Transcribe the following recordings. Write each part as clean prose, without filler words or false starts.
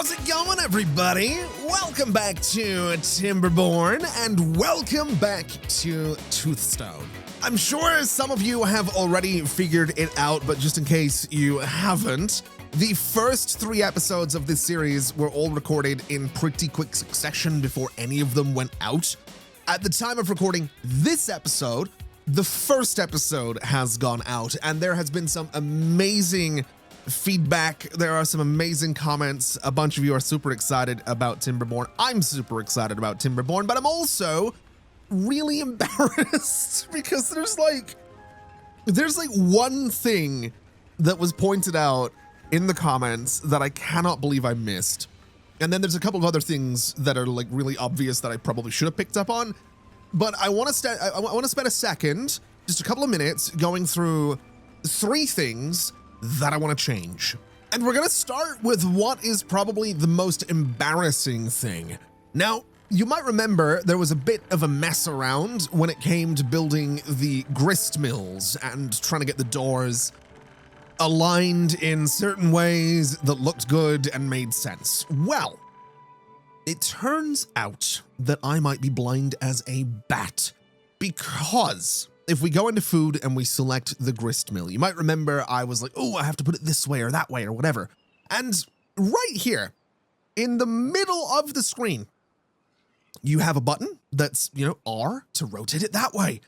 How's it going, everybody? Welcome back to Timberborn, and welcome back to Toothstone. I'm sure some of you have already figured it out, but just in case you haven't, the first 3 episodes of this series were all recorded in pretty quick succession before any of them went out. At the time of recording this episode, the first episode has gone out, and there has been some amazing feedback. There are some amazing comments. A bunch of you are super excited about Timberborn. I'm super excited about Timberborn, but I'm also really embarrassed because there's like one thing that was pointed out in the comments that I cannot believe I missed. And then there's a couple of other things that are like really obvious that I probably should have picked up on. But I want to spend a second, just a couple of minutes, going through 3 things that I want to change. And we're going to start with what is probably the most embarrassing thing. Now, you might remember there was a bit of a mess around when it came to building the grist mills and trying to get the doors aligned in certain ways that looked good and made sense. Well, it turns out that I might be blind as a bat, because if we go into food and we select the grist mill, you might remember I was like, oh, I have to put it this way or that way or whatever. And right here in the middle of the screen, you have a button that's, R to rotate it that way.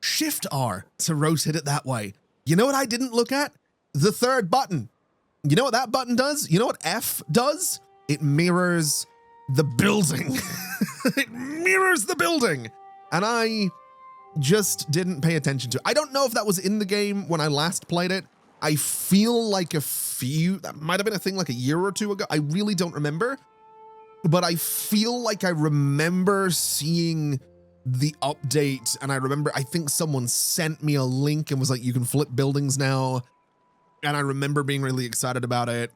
Shift R to rotate it that way. You know what I didn't look at? The third button. You know what that button does? You know what F does? It mirrors the building. It mirrors the building. And I just didn't pay attention to it. I don't know if that was in the game when I last played it. I feel like that might have been a thing like a year or 2 ago. I really don't remember, but I feel like I remember seeing the update, and I think someone sent me a link and was like, you can flip buildings now. And I remember being really excited about it.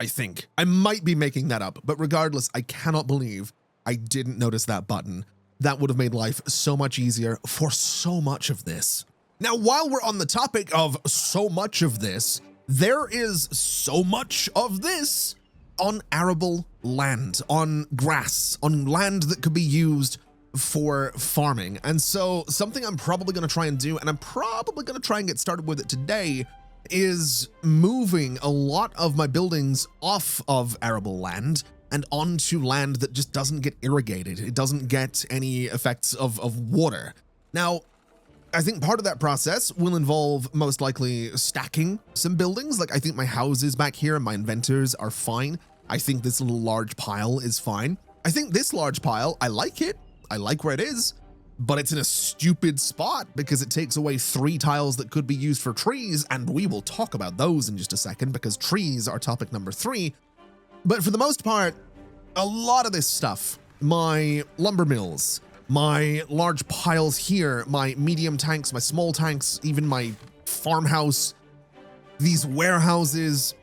I think I might be making that up, but regardless, I cannot believe I didn't notice that button. That would have made life so much easier for so much of this. Now, while we're on the topic of so much of this, there is so much of this on arable land, on grass, on land that could be used for farming. And so something I'm probably going to try and do, and I'm probably going to try and get started with it today, is moving a lot of my buildings off of arable land and onto land that just doesn't get irrigated. It doesn't get any effects of water. Now, I think part of that process will involve most likely stacking some buildings. Like, I think my houses back here and my inventors are fine. I think this little large pile is fine. I think this large pile, I like it. I like where it is, but it's in a stupid spot because it takes away 3 tiles that could be used for trees, and we will talk about those in just a second because trees are topic number 3. But for the most part, a lot of this stuff, my lumber mills, my large piles here, my medium tanks, my small tanks, even my farmhouse, these warehouses,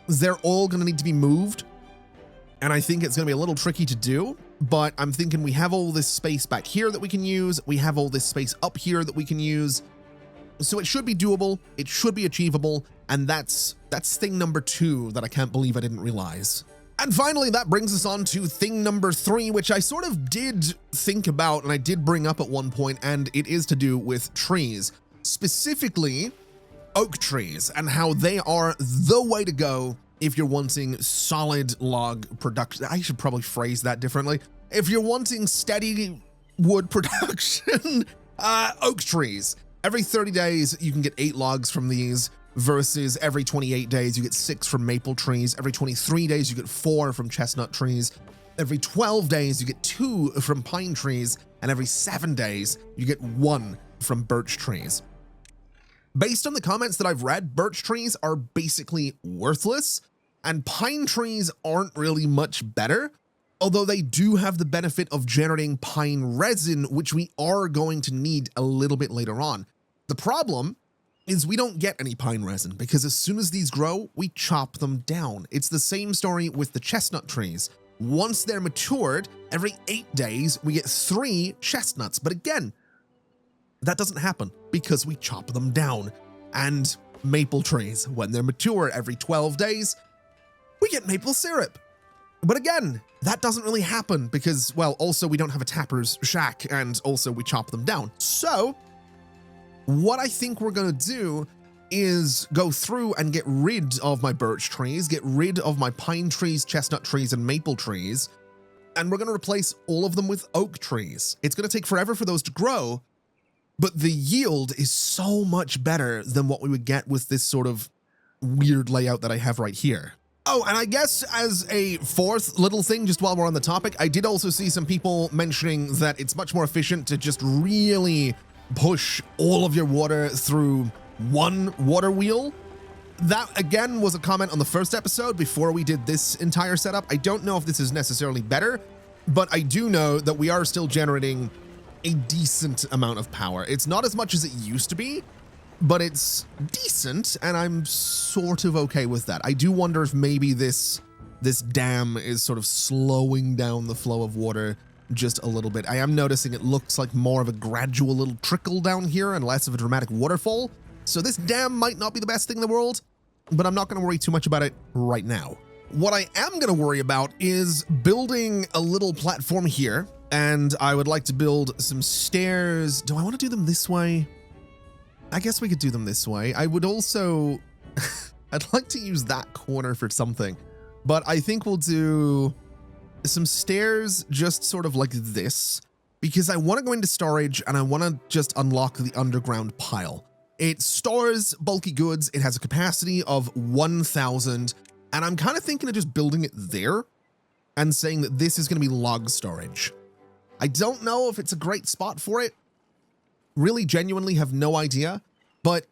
they're all going to need to be moved. And I think it's going to be a little tricky to do, but I'm thinking we have all this space back here that we can use. We have all this space up here that we can use. So it should be doable. It should be achievable. And that's thing number 2 that I can't believe I didn't realize. And finally, that brings us on to thing number 3, which I sort of did think about and I did bring up at one point, and it is to do with trees, specifically oak trees, and how they are the way to go if you're wanting solid log production. I should probably phrase that differently. If you're wanting steady wood production, oak trees. Every 30 days, you can get 8 logs from these, versus every 28 days, you get 6 from maple trees. Every 23 days, you get 4 from chestnut trees. Every 12 days, you get 2 from pine trees. And every 7 days, you get 1 from birch trees. Based on the comments that I've read, birch trees are basically worthless, and pine trees aren't really much better, although they do have the benefit of generating pine resin, which we are going to need a little bit later on. The problem is we don't get any pine resin because as soon as these grow, we chop them down. It's the same story with the chestnut trees. Once they're matured, every 8 days, we get 3 chestnuts. But again, that doesn't happen because we chop them down. And maple trees, when they're mature every 12 days, we get maple syrup. But again, that doesn't really happen because, well, also we don't have a tapper's shack and also we chop them down. So what I think we're going to do is go through and get rid of my birch trees, get rid of my pine trees, chestnut trees, and maple trees, and we're going to replace all of them with oak trees. It's going to take forever for those to grow, but the yield is so much better than what we would get with this sort of weird layout that I have right here. Oh, and I guess as a fourth little thing, just while we're on the topic, I did also see some people mentioning that it's much more efficient to just really push all of your water through one water wheel. That, again, was a comment on the first episode before we did this entire setup. I don't know if this is necessarily better, but I do know that we are still generating a decent amount of power. It's not as much as it used to be, but it's decent, and I'm sort of okay with that. I do wonder if maybe this dam is sort of slowing down the flow of water just a little bit. I am noticing it looks like more of a gradual little trickle down here and less of a dramatic waterfall. So this dam might not be the best thing in the world, but I'm not going to worry too much about it right now. What I am going to worry about is building a little platform here, and I would like to build some stairs. Do I want to do them this way? I guess we could do them this way. I would also, I'd like to use that corner for something, but I think we'll do some stairs just sort of like this, because I want to go into storage and I want to just unlock the underground pile. It stores bulky goods. It has a capacity of 1,000, and I'm kind of thinking of just building it there and saying that this is going to be log storage. I don't know if it's a great spot for it. Really genuinely have no idea, but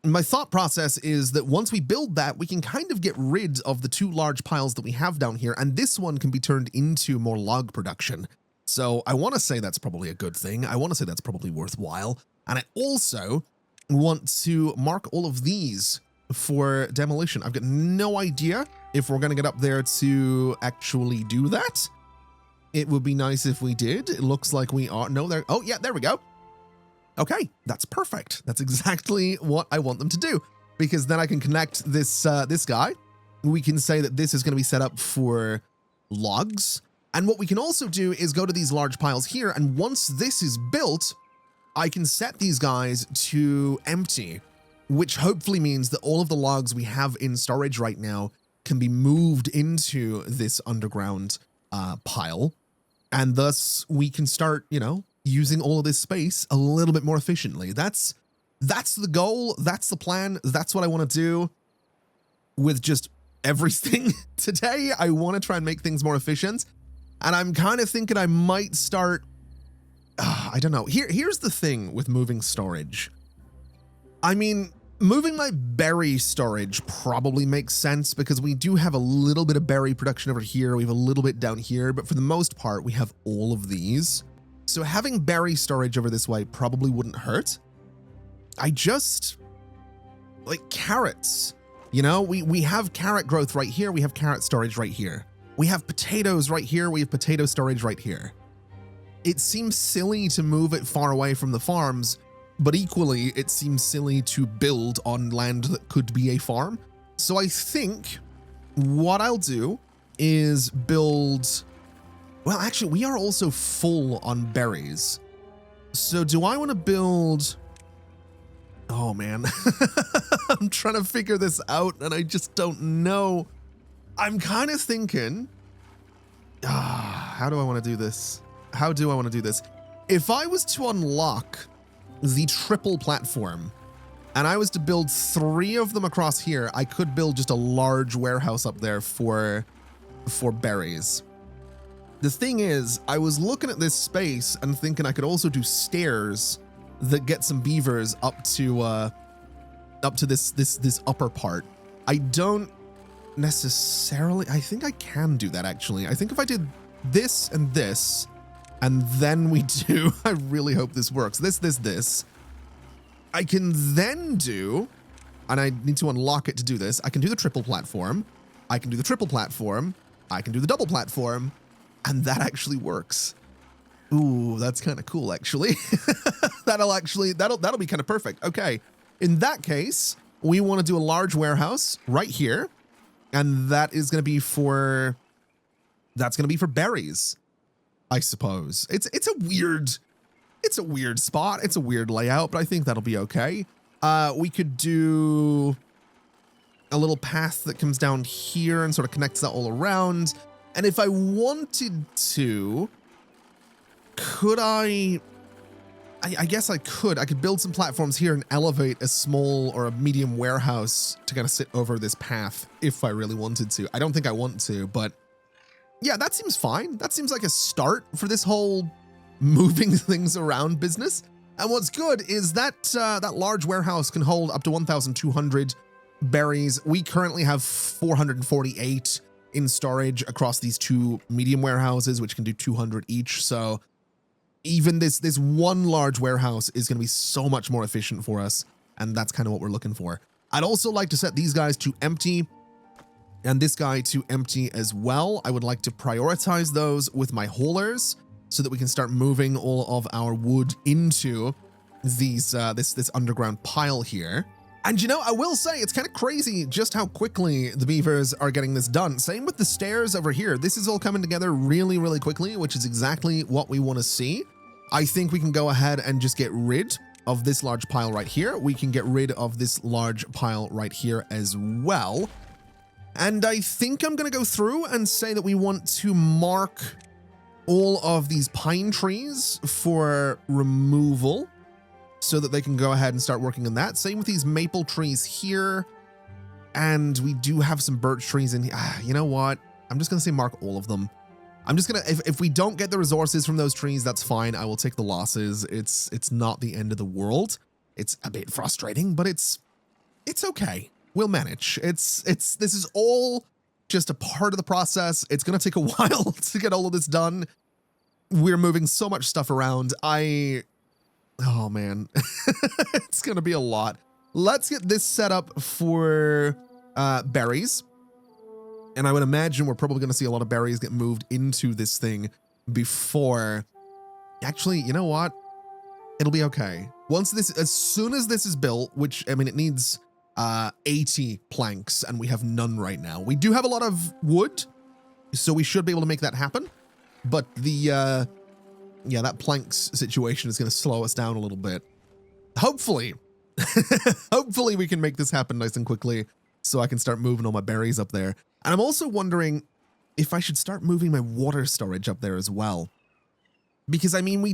my thought process is that once we build that, we can kind of get rid of the two large piles that we have down here, and this one can be turned into more log production. So I want to say that's probably a good thing. I want to say that's probably worthwhile. And I also want to mark all of these for demolition. I've got no idea if we're going to get up there to actually do that. It would be nice if we did. It looks like we are. No, there. Oh, yeah, there we go. Okay, that's perfect. That's exactly what I want them to do, because then I can connect this this guy. We can say that this is going to be set up for logs. And what we can also do is go to these large piles here, and once this is built, I can set these guys to empty, which hopefully means that all of the logs we have in storage right now can be moved into this underground pile. And thus we can start, you know, using all of this space a little bit more efficiently. That's the goal. That's the plan. That's what I want to do with just everything today. I want to try and make things more efficient. And I'm kind of thinking I might start, I don't know. Here's the thing with moving storage. I mean, moving my berry storage probably makes sense because we do have a little bit of berry production over here. We have a little bit down here, but for the most part, we have all of these. So having berry storage over this way probably wouldn't hurt. I just like carrots. You know, we have carrot growth right here. We have carrot storage right here. We have potatoes right here. We have potato storage right here. It seems silly to move it far away from the farms, but equally it seems silly to build on land that could be a farm. So I think what I'll do is build, well, actually we are also full on berries. So do I want to build, oh man, I'm trying to figure this out and I just don't know. I'm kind of thinking, how do I want to do this? How do I want to do this? If I was to unlock the triple platform and I was to build 3 of them across here, I could build just a large warehouse up there for berries. The thing is, I was looking at this space and thinking I could also do stairs that get some beavers up to this upper part. I don't necessarily, I think I can do that actually. I think if I did this and this, and then we do, I really hope this works. This. I can then do, and I need to unlock it to do this. I can do the triple platform. I can do the triple platform. I can do the double platform. And that actually works. Ooh, that's kind of cool, actually. That'll be kind of perfect. Okay. In that case, we want to do a large warehouse right here. And that is going to be for That's going to be for berries, I suppose. It's a weird spot. It's a weird layout, but I think that'll be okay. We could do a little path that comes down here and sort of connects that all around. And if I wanted to, could I guess I could build some platforms here and elevate a small or a medium warehouse to kind of sit over this path if I really wanted to. I don't think I want to, but yeah, that seems fine. That seems like a start for this whole moving things around business. And what's good is that that large warehouse can hold up to 1,200 berries. We currently have 448 in storage across these two medium warehouses, which can do 200 each. So even this one large warehouse is going to be so much more efficient for us. And that's kind of what we're looking for. I'd also like to set these guys to empty and this guy to empty as well. I would like to prioritize those with my haulers so that we can start moving all of our wood into these this underground pile here. And you know, I will say it's kind of crazy just how quickly the beavers are getting this done. Same with the stairs over here. This is all coming together really, really quickly, which is exactly what we want to see. I think we can go ahead and just get rid of this large pile right here. We can get rid of this large pile right here as well. And I think I'm going to go through and say that we want to mark all of these pine trees for removal so that they can go ahead and start working on that. Same with these maple trees here. And we do have some birch trees in here. You know what? I'm just going to say mark all of them. I'm just going to, if we don't get the resources from those trees, that's fine. I will take the losses. It's not the end of the world. It's a bit frustrating, but it's okay. We'll manage. This is all just a part of the process. It's going to take a while to get all of this done. We're moving so much stuff around. Oh man, it's going to be a lot. Let's get this set up for berries. And I would imagine we're probably going to see a lot of berries get moved into this thing before. Actually, you know what? It'll be okay. As soon as this is built, which, I mean, it needs 80 planks and we have none right now. We do have a lot of wood, so we should be able to make that happen. But the, yeah, that planks situation is going to slow us down a little bit. Hopefully, hopefully we can make this happen nice and quickly so I can start moving all my berries up there. And I'm also wondering if I should start moving my water storage up there as well. Because, I mean, we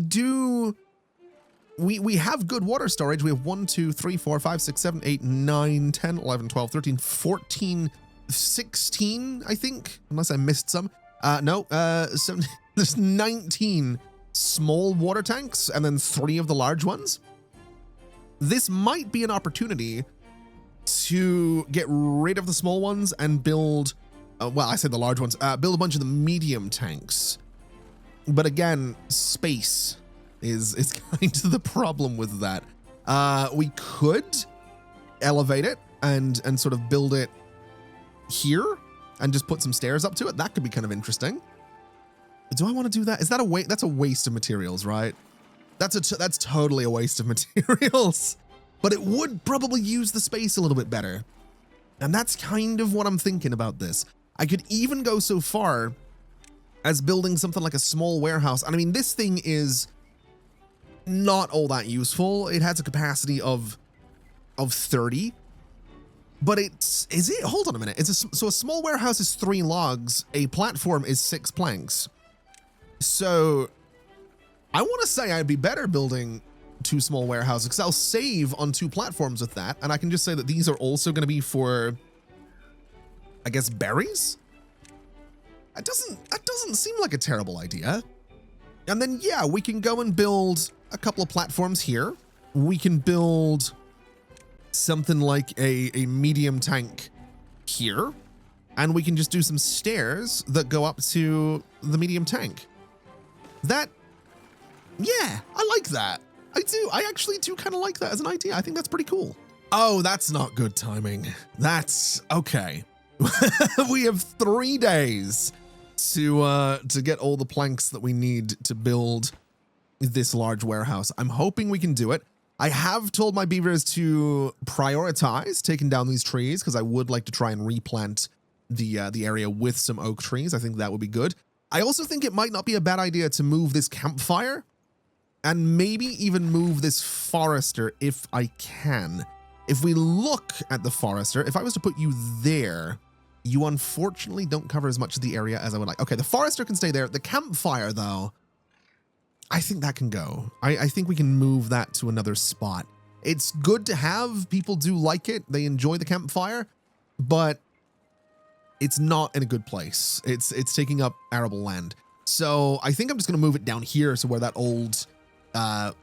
have good water storage. We have 1, 2, 3, 4, 5, 6, 7, 8, 9, 10, 11, 12, 13, 14, 16, I think, unless I missed some. No, 17, there's 19 small water tanks and then 3 of the large ones. This might be an opportunity to get rid of the small ones and build, well, I said the large ones, build a bunch of the medium tanks. But again, space is kind of the problem with that. We could elevate it and sort of build it here and just put some stairs up to it. That could be kind of interesting. Do I want to do that? Is that a waste? That's a waste of materials, right? That's totally a waste of materials. But it would probably use the space a little bit better. And that's kind of what I'm thinking about this. I could even go so far as building something like a small warehouse. And I mean, this thing is not all that useful. It has a capacity of 30. But hold on a minute. So a small warehouse is 3 logs. A platform is 6 planks. So I want to say I'd be better building 2 small warehouses because I'll save on 2 platforms with that. And I can just say that these are also going to be for, I guess, berries. That doesn't seem like a terrible idea. And then, yeah, we can go and build a couple of platforms here. We can build something like a medium tank here. And we can just do some stairs that go up to the medium tank. Yeah, I like that. I do. I actually do kind of like that as an idea. I think that's pretty cool. Oh, that's not good timing. That's okay. We have 3 days to get all the planks that we need to build this large warehouse. I'm hoping we can do it. I have told my beavers to prioritize taking down these trees because I would like to try and replant the area with some oak trees. I think that would be good. I also think it might not be a bad idea to move this campfire and maybe even move this forester if I can. If we look at the forester, if I was to put you there, you unfortunately don't cover as much of the area as I would like. Okay, the forester can stay there. The campfire, though, I think that can go. I think we can move that to another spot. It's good to have. People do like it. They enjoy the campfire, but it's not in a good place. It's taking up arable land. So I think I'm just going to move it down here to where that old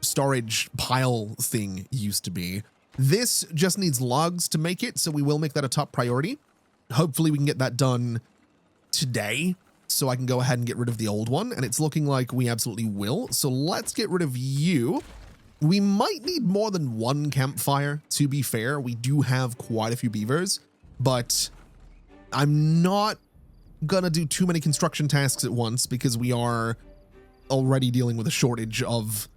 storage pile thing used to be. This just needs logs to make it, so we will make that a top priority. Hopefully we can get that done today so I can go ahead and get rid of the old one, and it's looking like we absolutely will. So let's get rid of you. We might need more than one campfire, to be fair. We do have quite a few beavers, but I'm not gonna do too many construction tasks at once because we are already dealing with a shortage of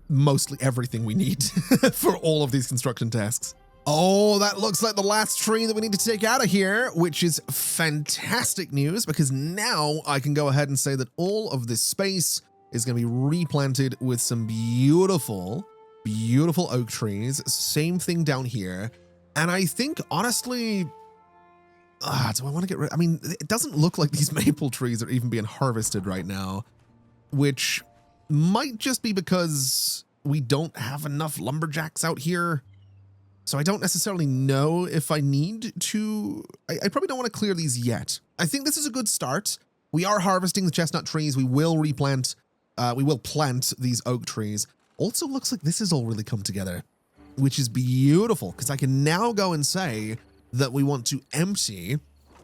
mostly everything we need for all of these construction tasks. Oh, that looks like the last tree that we need to take out of here, which is fantastic news because now I can go ahead and say that all of this space is going to be replanted with some beautiful, beautiful oak trees. Same thing down here. And I think, honestly, do I want to get rid? I mean, it doesn't look like these maple trees are even being harvested right now, which might just be because we don't have enough lumberjacks out here. So I don't necessarily know if I need to. I probably don't want to clear these yet. I think this is a good start. We are harvesting the chestnut trees. We will replant. We will plant these oak trees. Also looks like this has all really come together, which is beautiful because I can now go and say that we want to empty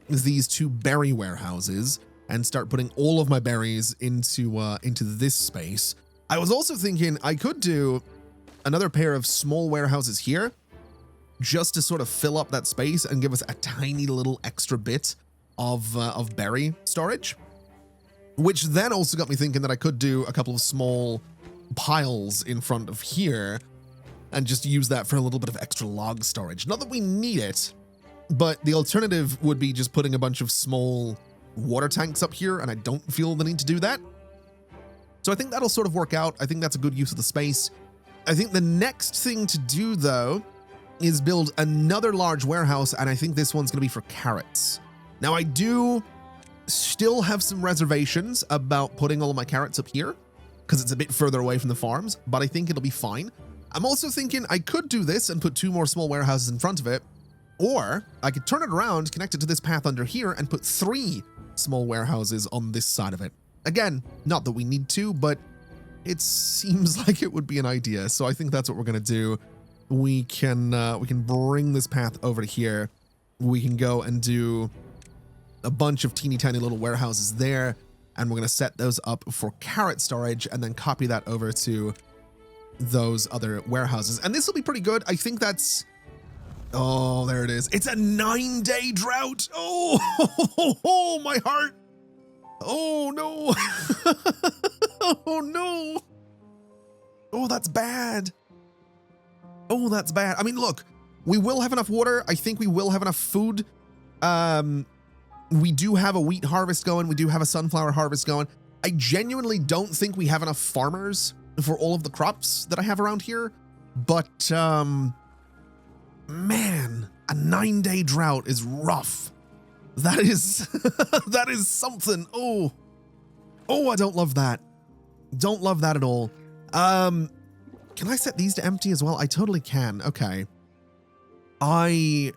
these two berry warehouses and start putting all of my berries into this space. I was also thinking I could do another pair of small warehouses here just to sort of fill up that space and give us a tiny little extra bit of berry storage, which then also got me thinking that I could do a couple of small piles in front of here and just use that for a little bit of extra log storage. Not that we need it, but the alternative would be just putting a bunch of small water tanks up here, and I don't feel the need to do that. So I think that'll sort of work out. I think that's a good use of the space. I think the next thing to do, though, is build another large warehouse, and I think this one's going to be for carrots. Now, I do still have some reservations about putting all of my carrots up here because it's a bit further away from the farms, but I think it'll be fine. I'm also thinking I could do this and put two more small warehouses in front of it, or I could turn it around, connect it to this path under here, and put 3 small warehouses on this side of it. Again, not that we need to, but it seems like it would be an idea, so I think that's what we're going to do. We can bring this path over to here. We can go and do a bunch of teeny tiny little warehouses there, and we're going to set those up for carrot storage and then copy that over to those other warehouses. And this will be pretty good. I think that's... Oh, there it is. It's a 9-day drought. Oh, my heart. Oh, no. Oh, no. Oh, that's bad. Oh, that's bad. I mean, look, we will have enough water. I think we will have enough food. We do have a wheat harvest going. We do have a sunflower harvest going. I genuinely don't think we have enough farmers for all of the crops that I have around here. But, man, a 9-day drought is rough. That is, that is something. Oh, I don't love that. Don't love that at all. Can I set these to empty as well? I totally can. Okay. I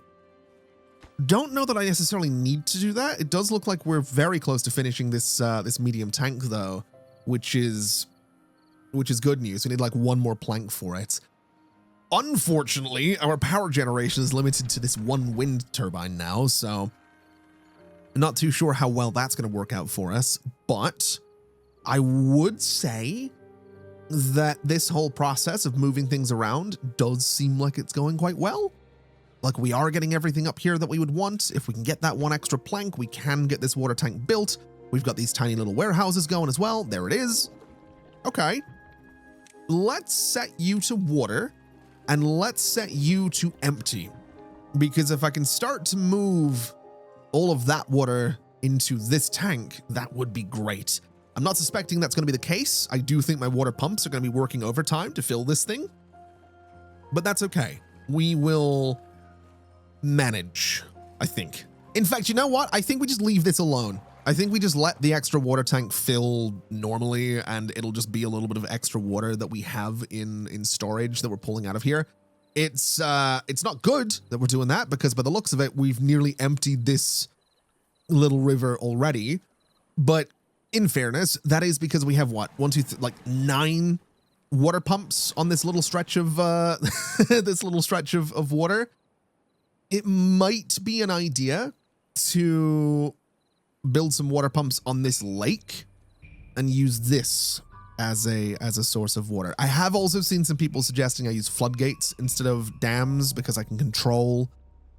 don't know that I necessarily need to do that. It does look like we're very close to finishing this this medium tank though, which is good news. We need like one more plank for it. Unfortunately, our power generation is limited to this one wind turbine now, so I'm not too sure how well that's going to work out for us, but I would say that this whole process of moving things around does seem like it's going quite well. Like we are getting everything up here that we would want. If we can get that one extra plank, we can get this water tank built. We've got these tiny little warehouses going as well. There it is. Okay. Let's set you to water and let's set you to empty. Because if I can start to move all of that water into this tank, that would be great. I'm not suspecting that's going to be the case. I do think my water pumps are going to be working overtime to fill this thing, but that's okay. We will manage, I think. In fact, you know what? I think we just leave this alone. I think we just let the extra water tank fill normally, and it'll just be a little bit of extra water that we have in storage that we're pulling out of here. It's not good that we're doing that, because by the looks of it, we've nearly emptied this little river already. But in fairness, that is because we have what? 9 water pumps on this little stretch of of water. It might be an idea to build some water pumps on this lake and use this as a source of water. I have also seen some people suggesting I use floodgates instead of dams because I can control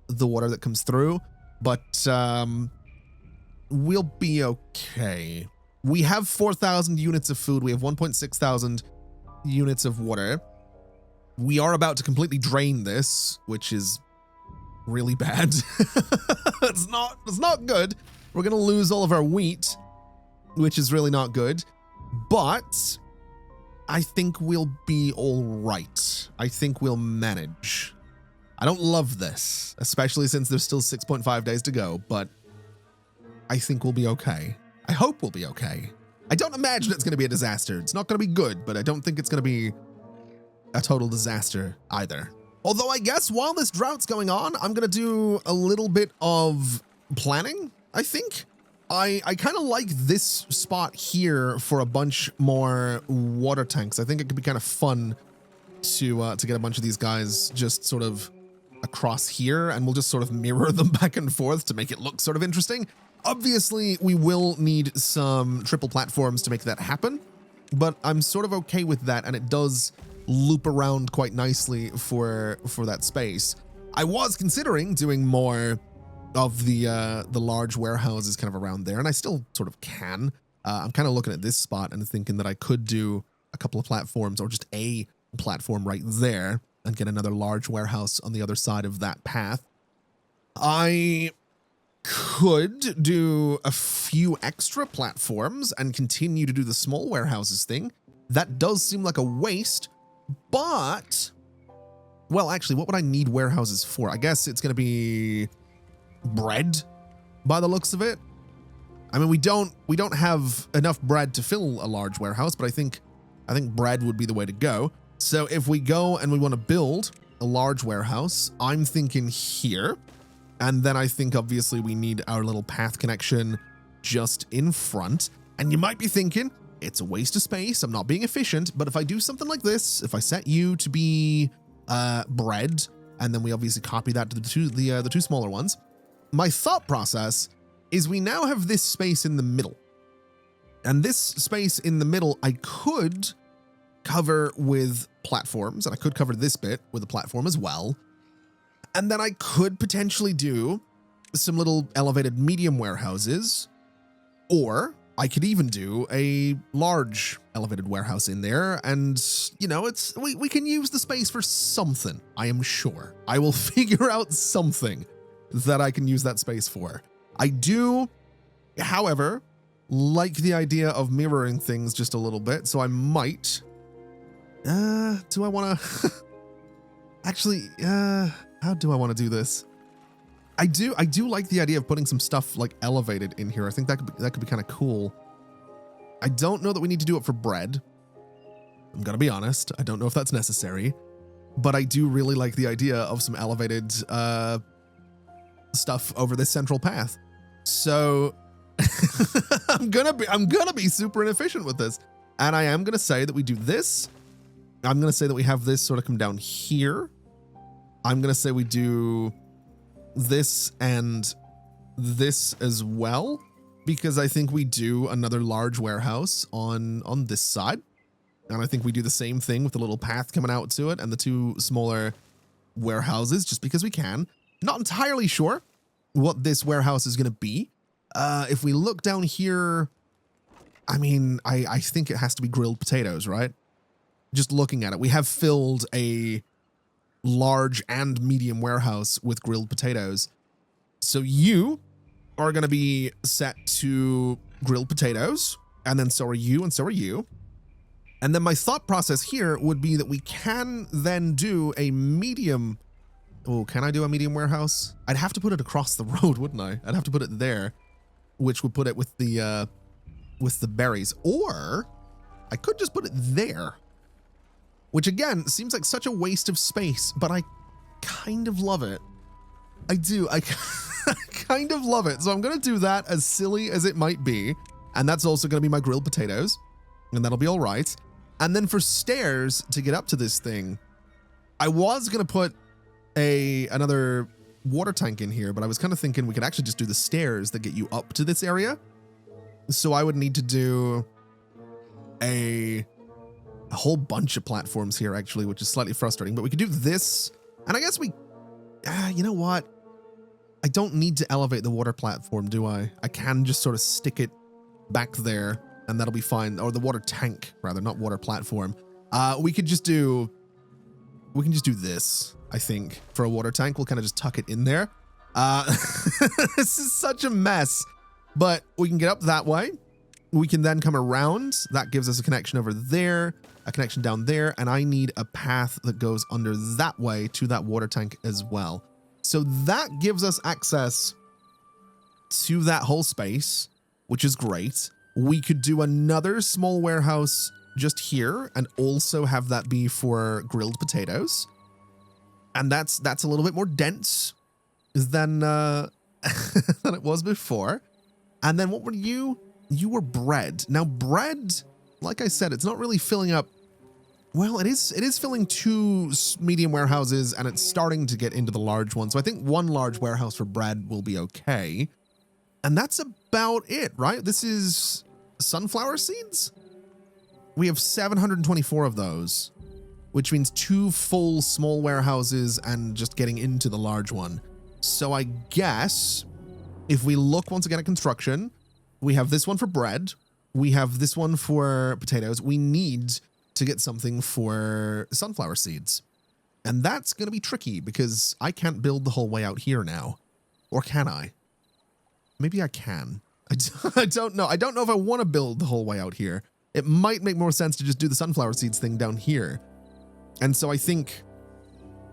the water that comes through, but we'll be okay. We have 4,000 units of food. We have 1.6 thousand units of water. We are about to completely drain this, which is really bad. It's not good. We're going to lose all of our wheat, which is really not good. But I think we'll be all right. I think we'll manage. I don't love this, especially since there's still 6.5 days to go, but I think we'll be okay. I hope we'll be okay. I don't imagine it's going to be a disaster. It's not going to be good, but I don't think it's going to be a total disaster either. Although I guess while this drought's going on, I'm going to do a little bit of planning, I think. I kind of like this spot here for a bunch more water tanks. I think it could be kind of fun to get a bunch of these guys just sort of across here, and we'll just sort of mirror them back and forth to make it look sort of interesting. Obviously, we will need some triple platforms to make that happen, but I'm sort of okay with that, and it does loop around quite nicely for that space. I was considering doing more of the large warehouses kind of around there, and I still sort of can. I'm kind of looking at this spot and thinking that I could do a couple of platforms or just a platform right there and get another large warehouse on the other side of that path. I could do a few extra platforms and continue to do the small warehouses thing. That does seem like a waste, but, well, actually, what would I need warehouses for? I guess it's going to be bread by the looks of it. I mean, we don't have enough bread to fill a large warehouse, but I think bread would be the way to go. So if we go and we want to build a large warehouse, I'm thinking here. And then I think obviously we need our little path connection just in front. And you might be thinking, it's a waste of space, I'm not being efficient, but if I do something like this, if I set you to be bread, and then we obviously copy that to the two smaller ones, my thought process is we now have this space in the middle. And this space in the middle, I could cover with platforms, and I could cover this bit with a platform as well. And then I could potentially do some little elevated medium warehouses, or I could even do a large elevated warehouse in there. And, you know, we can use the space for something, I am sure. I will figure out something that I can use that space for. I do, however, like the idea of mirroring things just a little bit, so I might, do I want to, actually, how do I want to do this? I do like the idea of putting some stuff like elevated in here. I think that could be kind of cool. I don't know that we need to do it for bread. I'm gonna be honest. I don't know if that's necessary, but I do really like the idea of some elevated stuff over this central path. So I'm gonna be super inefficient with this, and I am gonna say that we do this. I'm gonna say that we have this sort of come down here. I'm gonna say we do this and this as well, because I think we do another large warehouse on this side. And I think we do the same thing with the little path coming out to it and the two smaller warehouses, just because we can. Not entirely sure what this warehouse is going to be. If we look down here, I mean, I think it has to be grilled potatoes, right? Just looking at it, we have filled a large and medium warehouse with grilled potatoes. So you are going to be set to grilled potatoes, and then so are you, and so are you. And then my thought process here would be that we can then do a medium. Oh, can I do a medium warehouse? I'd have to put it across the road, wouldn't I? I'd have to put it there, which would put it with the berries. Or I could just put it there, which again seems like such a waste of space, but I kind of love it. I do. I kind of love it. So I'm going to do that, as silly as it might be. And that's also going to be my grilled potatoes, and that'll be all right. And then for stairs to get up to this thing, I was going to put another water tank in here, but I was kind of thinking we could actually just do the stairs that get you up to this area. So I would need to do a whole bunch of platforms here, actually, which is slightly frustrating. But we could do this, and I guess you know what? I don't need to elevate the water platform, do I? I can just sort of stick it back there, and that'll be fine. Or the water tank, rather, not water platform. We can just do this, I think, for a water tank. We'll kind of just tuck it in there. This is such a mess, but we can get up that way. We can then come around. That gives us a connection over there, a connection down there, and I need a path that goes under that way to that water tank as well. So that gives us access to that whole space, which is great. We could do another small warehouse just here and also have that be for grilled potatoes. And that's a little bit more dense than than it was before. And then what were you? You were bread. Now bread, like I said, it's not really filling up. Well, it is filling 2 medium warehouses, and it's starting to get into the large one. So I think 1 large warehouse for bread will be okay. And that's about it, right? This is sunflower seeds. We have 724 of those, which means 2 full small warehouses and just getting into the large one. So I guess if we look once again at construction, we have this one for bread. We have this one for potatoes. We need to get something for sunflower seeds. And that's going to be tricky because I can't build the whole way out here now. Or can I? Maybe I can. I don't know. I don't know if I want to build the whole way out here. It might make more sense to just do the sunflower seeds thing down here. And so I think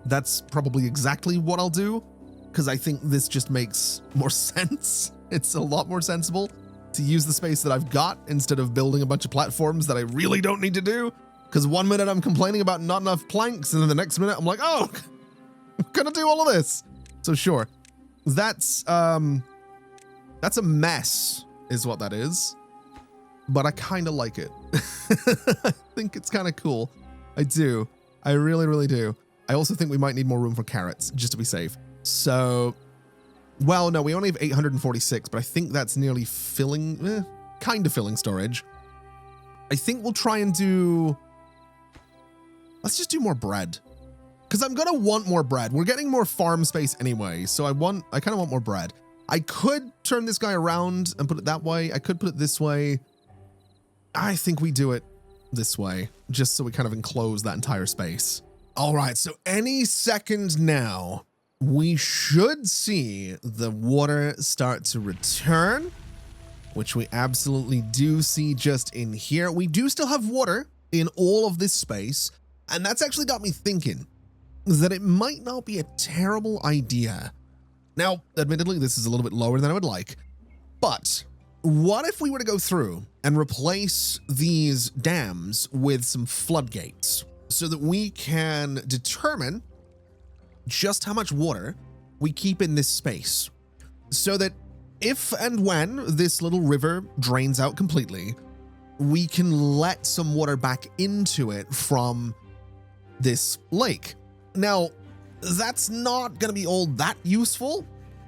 that's probably exactly what I'll do, because I think this just makes more sense. It's a lot more sensible to use the space that I've got instead of building a bunch of platforms that I really don't need to do. Because one minute I'm complaining about not enough planks, and then the next minute I'm like, oh, I'm gonna do all of this. So sure, that's a mess is what that is, but I kind of like it. I think it's kind of cool. I do. I really, really do. I also think we might need more room for carrots just to be safe. So, well, no, we only have 846, but I think that's nearly filling, kind of filling storage. I think we'll try and do, let's just do more bread, because I'm going to want more bread. We're getting more farm space anyway, so I kind of want more bread. I could turn this guy around and put it that way. I could put it this way. I think we do it this way, just so we kind of enclose that entire space. All right, so any second now, we should see the water start to return, which we absolutely do see just in here. We do still have water in all of this space, and that's actually got me thinking that it might not be a terrible idea. Now, admittedly, this is a little bit lower than I would like, but what if we were to go through and replace these dams with some floodgates so that we can determine just how much water we keep in this space, so that if and when this little river drains out completely, we can let some water back into it from this lake. Now, that's not going to be all that useful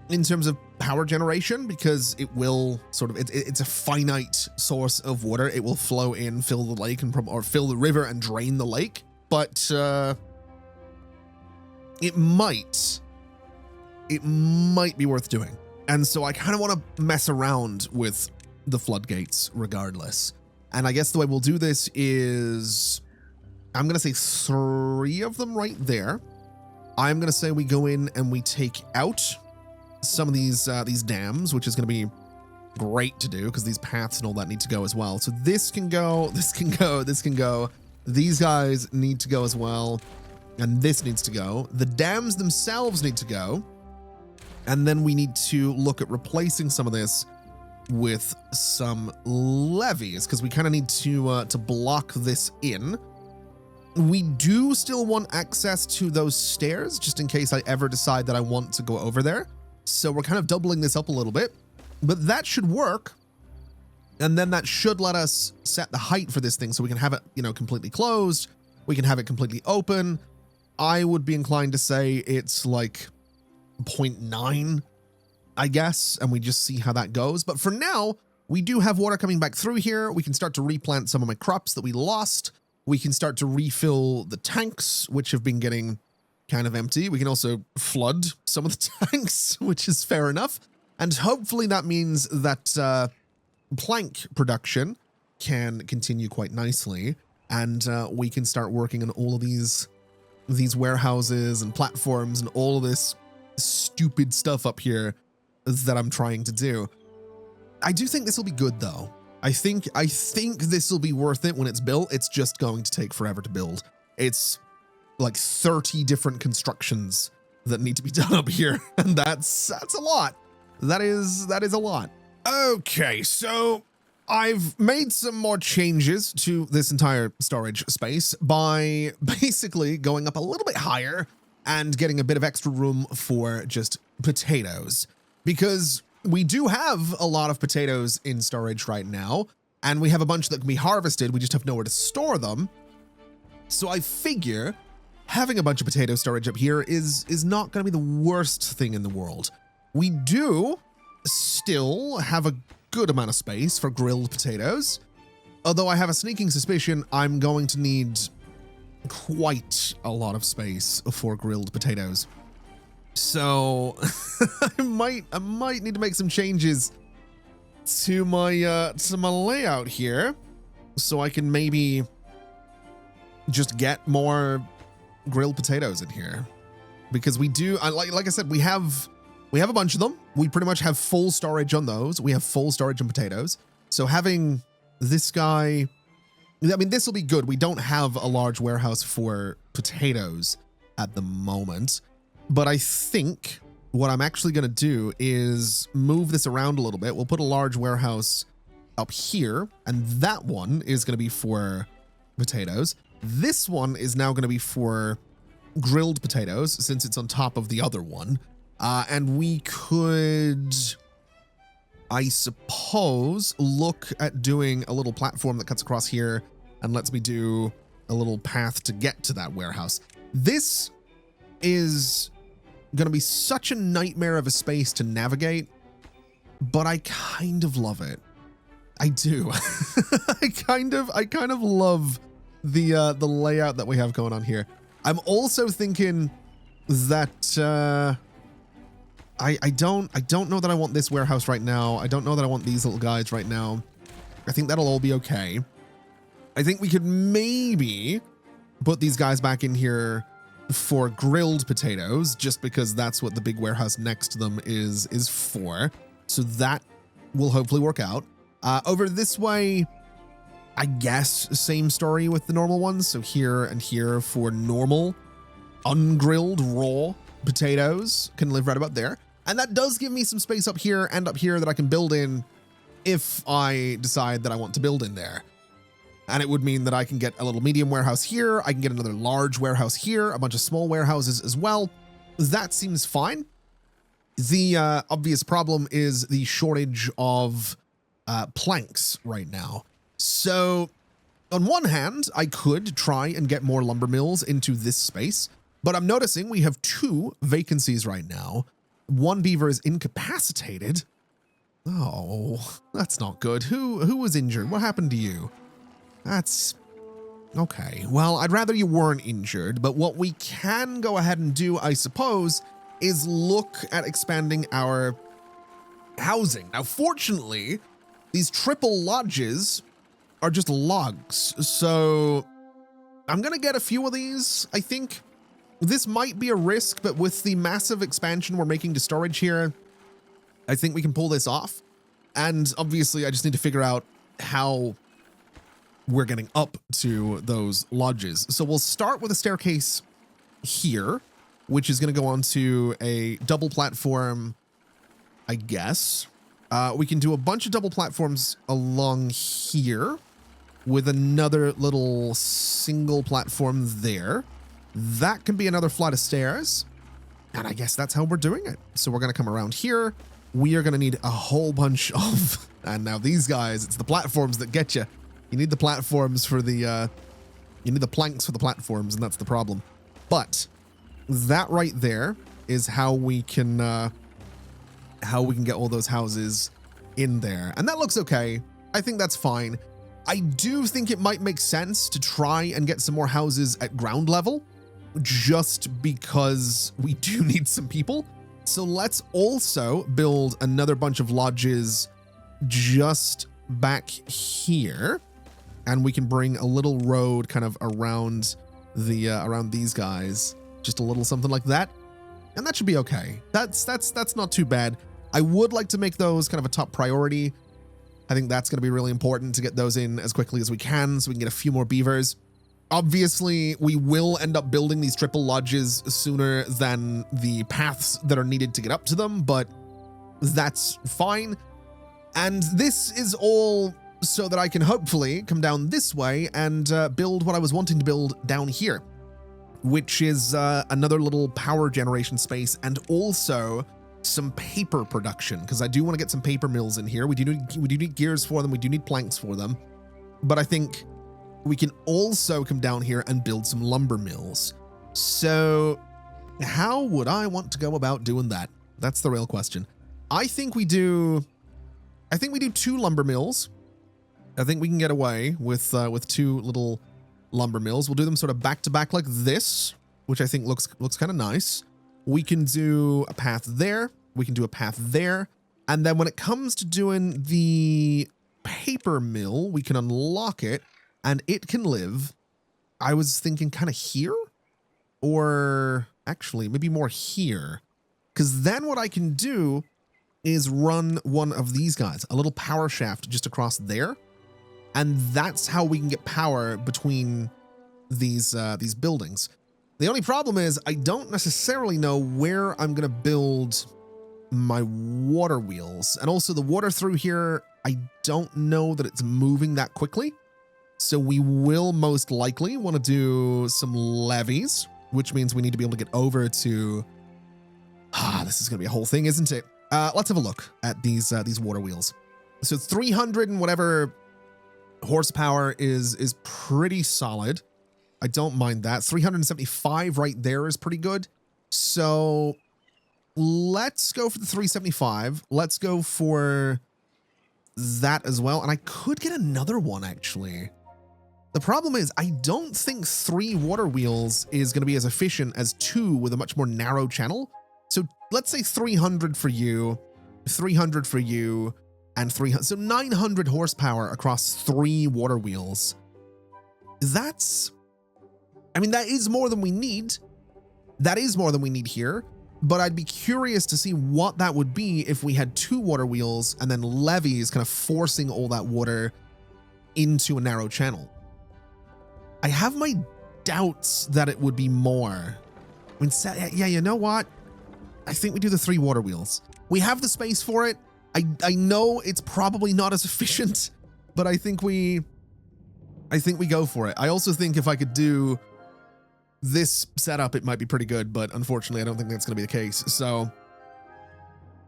in terms of power generation, because it will sort of, it's a finite source of water. It will flow in, fill the lake, or fill the river and drain the lake. But it might be worth doing. And so I kind of want to mess around with the floodgates regardless. And I guess the way we'll do this is, I'm going to say 3 of them right there. I'm going to say we go in and we take out some of these dams, which is going to be great to do because these paths and all that need to go as well. So this can go, this can go, this can go. These guys need to go as well. And this needs to go. The dams themselves need to go. And then we need to look at replacing some of this with some levees because we kind of need to block this in. We do still want access to those stairs just in case I ever decide that I want to go over there. So we're kind of doubling this up a little bit, but that should work. And then that should let us set the height for this thing so we can have it, you know, completely closed. We can have it completely open. I would be inclined to say it's like 0.9, I guess, and we just see how that goes. But for now, we do have water coming back through here. We can start to replant some of my crops that we lost. We can start to refill the tanks, which have been getting kind of empty. We can also flood some of the tanks, which is fair enough. And hopefully that means that plank production can continue quite nicely. And we can start working on all of these warehouses and platforms and all of this stupid stuff up here that I'm trying to do. I do think this will be good though. I think this will be worth it when it's built. It's just going to take forever to build. It's like 30 different constructions that need to be done up here. And that's a lot. That is a lot. Okay, so I've made some more changes to this entire storage space by basically going up a little bit higher and getting a bit of extra room for just potatoes, because we do have a lot of potatoes in storage right now, and we have a bunch that can be harvested. We just have nowhere to store them. So I figure having a bunch of potato storage up here is not going to be the worst thing in the world. We do still have a good amount of space for grilled potatoes, although I have a sneaking suspicion I'm going to need quite a lot of space for grilled potatoes. So I might need to make some changes to my layout here so I can maybe just get more grilled potatoes in here, because we do, like I said, we have a bunch of them. We pretty much have full storage on those. We have full storage on potatoes. So having this guy, I mean, this will be good. We don't have a large warehouse for potatoes at the moment, but I think what I'm actually going to do is move this around a little bit. We'll put a large warehouse up here, and that one is going to be for potatoes. This one is now going to be for grilled potatoes since it's on top of the other one. And we could, I suppose, look at doing a little platform that cuts across here and lets me do a little path to get to that warehouse. This is going to be such a nightmare of a space to navigate, but I kind of love it. I do. I kind of love the layout that we have going on here. I'm also thinking that I don't know that I want this warehouse right now. I don't know that I want these little guys right now. I think that'll all be okay. I think we could maybe put these guys back in here for grilled potatoes, just because that's what the big warehouse next to them is for. So that will hopefully work out. Over this way, I guess same story with the normal ones. So here and here for normal, ungrilled, raw potatoes can live right about there. And that does give me some space up here and up here that I can build in if I decide that I want to build in there. And it would mean that I can get a little medium warehouse here. I can get another large warehouse here, a bunch of small warehouses as well. That seems fine. The obvious problem is the shortage of planks right now. So on one hand, I could try and get more lumber mills into this space, but I'm noticing we have 2 vacancies right now. One beaver is incapacitated. Oh, that's not good. Who was injured? What happened to you? That's okay. Well, I'd rather you weren't injured, but what we can go ahead and do, I suppose, is look at expanding our housing. Now, fortunately, these triple lodges are just logs, so I'm gonna get a few of these, I think. This might be a risk, but with the massive expansion we're making to storage here, I think we can pull this off. And obviously, I just need to figure out how we're getting up to those lodges. So we'll start with a staircase here, which is going to go onto a double platform, I guess. We can do a bunch of double platforms along here with another little single platform there. That can be another flight of stairs. And I guess that's how we're doing it. So we're going to come around here. We are going to need a whole bunch of, and now these guys, it's the platforms that get you. You need the platforms for the, you need the planks for the platforms, and that's the problem. But that right there is how we can get all those houses in there. And that looks okay. I think that's fine. I do think it might make sense to try and get some more houses at ground level, just because we do need some people. So let's also build another bunch of lodges just back here. And we can bring a little road kind of around the around these guys, just a little something like that. And that should be okay. That's not too bad. I would like to make those kind of a top priority. I think that's going to be really important to get those in as quickly as we can so we can get a few more beavers. Obviously, we will end up building these triple lodges sooner than the paths that are needed to get up to them, but that's fine. And this is all so that I can hopefully come down this way and build what I was wanting to build down here, which is another little power generation space and also some paper production, because I do want to get some paper mills in here. We do need gears for them. We do need planks for them. But I think we can also come down here and build some lumber mills. So how would I want to go about doing that? That's the real question. I think we do 2 lumber mills. I think we can get away with 2 little lumber mills. We'll do them sort of back to back like this, which I think looks kind of nice. We can do a path there. We can do a path there. And then when it comes to doing the paper mill, we can unlock it and it can live, I was thinking kind of here, or actually maybe more here. Because then what I can do is run one of these guys, a little power shaft just across there. And that's how we can get power between these buildings. The only problem is I don't necessarily know where I'm going to build my water wheels. And also the water through here, I don't know that it's moving that quickly. So we will most likely want to do some levees, which means we need to be able to get over to, this is going to be a whole thing, isn't it? Let's have a look at these water wheels. So 300 and whatever horsepower is pretty solid. I don't mind that. 375 right there is pretty good. So let's go for the 375. Let's go for that as well. And I could get another one actually. The problem is I don't think 3 water wheels is going to be as efficient as 2 with a much more narrow channel. So let's say 300 for you, 300 for you, and 300. So 900 horsepower across 3 water wheels. That's, I mean, that is more than we need. That is more than we need here. But I'd be curious to see what that would be if we had 2 water wheels and then levees kind of forcing all that water into a narrow channel. I have my doubts that it would be more. I mean, yeah, you know what? I think we do the 3 water wheels. We have the space for it. I know it's probably not as efficient, but I think we go for it. I also think if I could do this setup, it might be pretty good, but unfortunately, I don't think that's going to be the case. So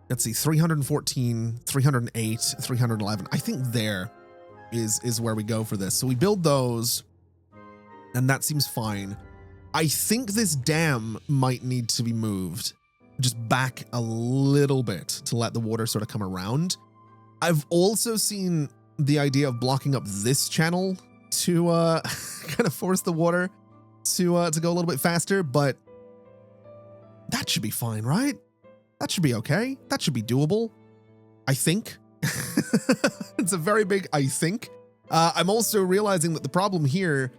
let's see, 314, 308, 311. I think there is where we go for this. So we build those, and that seems fine. I think this dam might need to be moved just back a little bit to let the water sort of come around. I've also seen the idea of blocking up this channel to kind of force the water to go a little bit faster, but that should be fine, right? That should be okay. That should be doable, I think. It's a very big I think. I'm also realizing that the problem here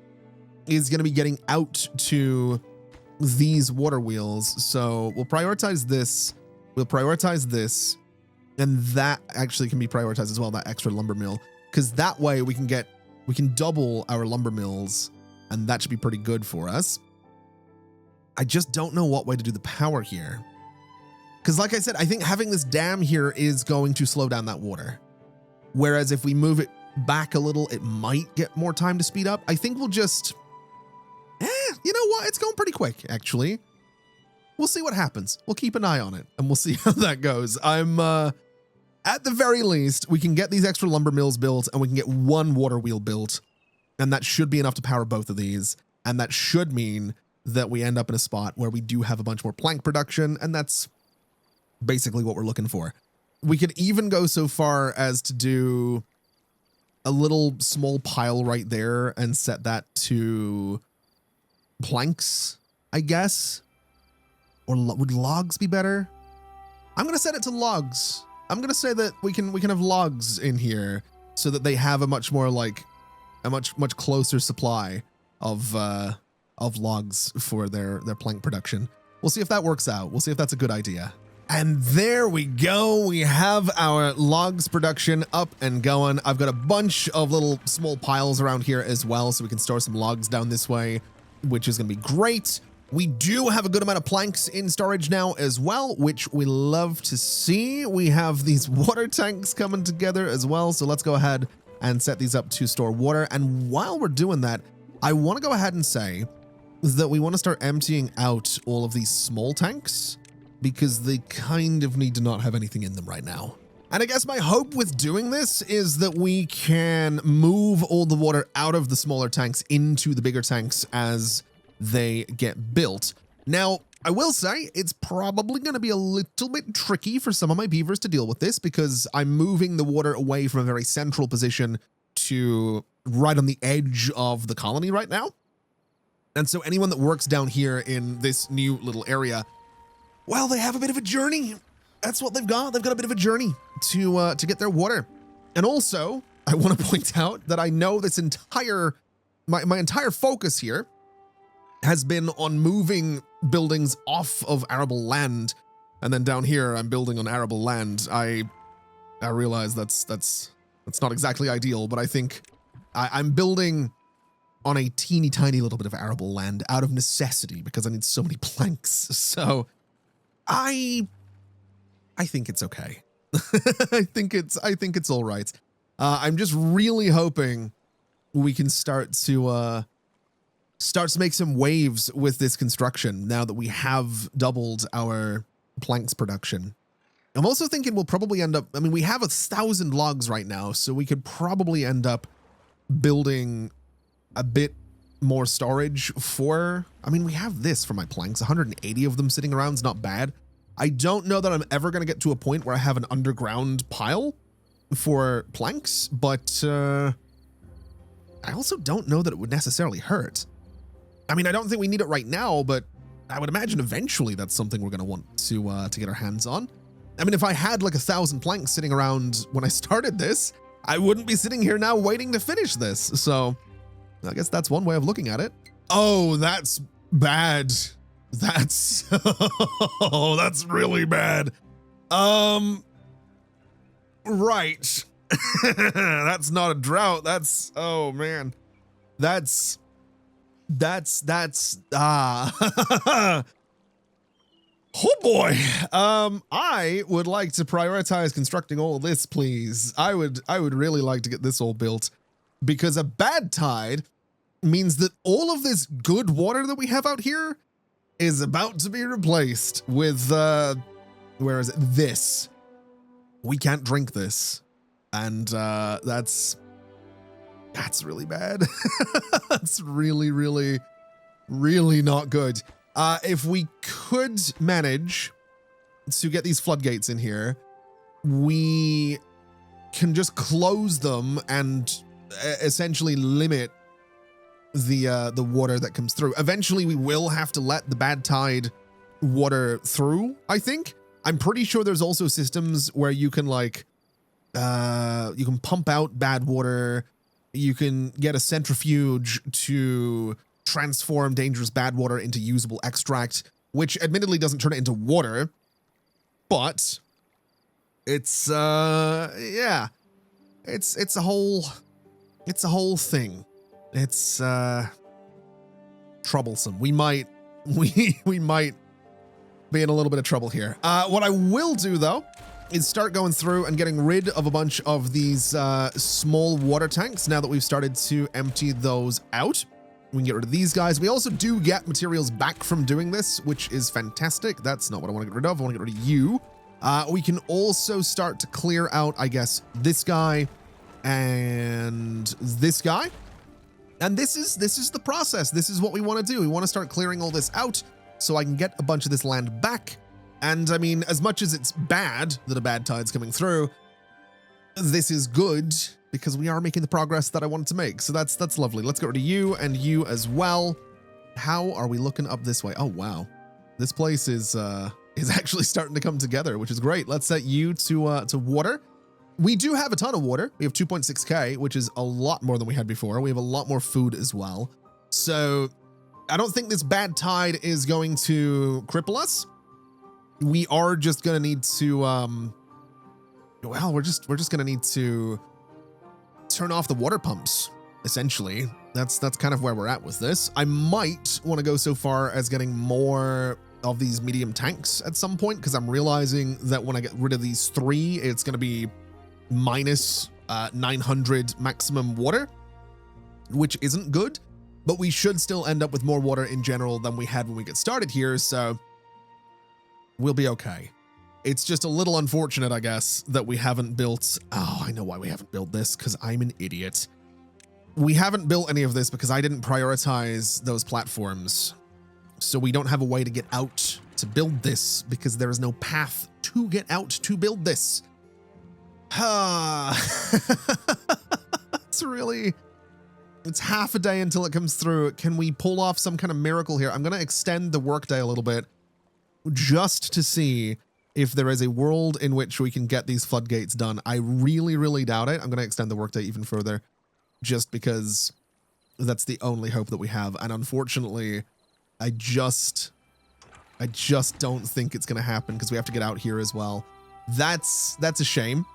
is going to be getting out to these water wheels. So we'll prioritize this. We'll prioritize this. And that actually can be prioritized as well, that extra lumber mill, because that way we can double our lumber mills, and that should be pretty good for us. I just don't know what way to do the power here. Because like I said, I think having this dam here is going to slow down that water. Whereas if we move it back a little, it might get more time to speed up. I think we'll just, you know what? It's going pretty quick, actually. We'll see what happens. We'll keep an eye on it, and we'll see how that goes. At the very least, we can get these extra lumber mills built, and we can get one water wheel built, and that should be enough to power both of these. And that should mean that we end up in a spot where we do have a bunch more plank production, and that's basically what we're looking for. We could even go so far as to do a little small pile right there and set that to planks, I guess. Or would logs be better? I'm going to set it to logs. I'm going to say that we can have logs in here so that they have a much more like a much closer supply of logs for their plank production. We'll see if that works out. We'll see if that's a good idea. And there we go. We have our logs production up and going. I've got a bunch of little small piles around here as well, so we can store some logs down this way, which is going to be great. We do have a good amount of planks in storage now as well, which we love to see. We have these water tanks coming together as well, so let's go ahead and set these up to store water. And while we're doing that, I want to go ahead and say that we want to start emptying out all of these small tanks, because they kind of need to not have anything in them right now. And I guess my hope with doing this is that we can move all the water out of the smaller tanks into the bigger tanks as they get built. Now, I will say it's probably going to be a little bit tricky for some of my beavers to deal with this, because I'm moving the water away from a very central position to right on the edge of the colony right now. And so anyone that works down here in this new little area, well, they have a bit of a journey. That's what they've got. They've got a bit of a journey to get their water. And also, I want to point out that I know this entire, my entire focus here has been on moving buildings off of arable land. And then down here, I'm building on arable land. I realize that's not exactly ideal, but I think I'm building on a teeny tiny little bit of arable land out of necessity because I need so many planks. So I think it's okay. I think it's all right. I'm just really hoping we can start to make some waves with this construction now that we have doubled our planks production. I'm also thinking we'll probably end up, I mean, we have 1,000 logs right now, so we could probably end up building a bit more storage for, I mean, we have this for my planks, 180 of them sitting around is not bad. I don't know that I'm ever going to get to a point where I have an underground pile for planks, but I also don't know that it would necessarily hurt. I mean, I don't think we need it right now, but I would imagine eventually that's something we're going to want to get our hands on. I mean, if I had like 1,000 planks sitting around when I started this, I wouldn't be sitting here now waiting to finish this. So I guess that's one way of looking at it. Oh, that's bad. That's, oh, that's really bad. Right. That's not a drought. That's, oh man. That's, oh boy. I would like to prioritize constructing all of this, please. I would really like to get this all built, because a bad tide means that all of this good water that we have out here is about to be replaced with, where is it? This. We can't drink this. And, that's really bad. That's really, really, really not good. If we could manage to get these floodgates in here, we can just close them and essentially limit the water that comes through. Eventually, we will have to let the bad tide water through, I think. I'm pretty sure there's also systems where you can like, you can pump out bad water. You can get a centrifuge to transform dangerous bad water into usable extract, which admittedly doesn't turn it into water, but It's yeah. It's a whole thing. It's troublesome. We might be in a little bit of trouble here. What I will do though is start going through and getting rid of a bunch of these small water tanks now that we've started to empty those out. We can get rid of these guys. We also do get materials back from doing this, which is fantastic. That's not what I want to get rid of. I want to get rid of you. We can also start to clear out, I guess, this guy and this guy. And this is the process. This is what we want to do. We want to start clearing all this out so I can get a bunch of this land back. And I mean, as much as it's bad that a bad tide's coming through, this is good because we are making the progress that I wanted to make. So that's lovely. Let's get rid of you and you as well. How are we looking up this way? Oh, wow. This place is actually starting to come together, which is great. Let's set you to water. We do have a ton of water. We have 2.6K, which is a lot more than we had before. We have a lot more food as well. So I don't think this bad tide is going to cripple us. We are just going to need to, well, we're just going to need to turn off the water pumps, essentially. That's kind of where we're at with this. I might want to go so far as getting more of these medium tanks at some point, because I'm realizing that when I get rid of these 3, it's going to be minus 900 maximum water, which isn't good, but we should still end up with more water in general than we had when we get started here, so we'll be okay. It's just a little unfortunate, I guess, that we haven't built... Oh, I know why we haven't built this, because I'm an idiot. We haven't built any of this because I didn't prioritize those platforms. So we don't have a way to get out to build this because there is no path to get out to build this. It's half a day until it comes through. Can we pull off some kind of miracle here? I'm going to extend the workday a little bit just to see if there is a world in which we can get these floodgates done. I really, really doubt it. I'm going to extend the workday even further just because that's the only hope that we have. And unfortunately, I just don't think it's going to happen because we have to get out here as well. That's a shame.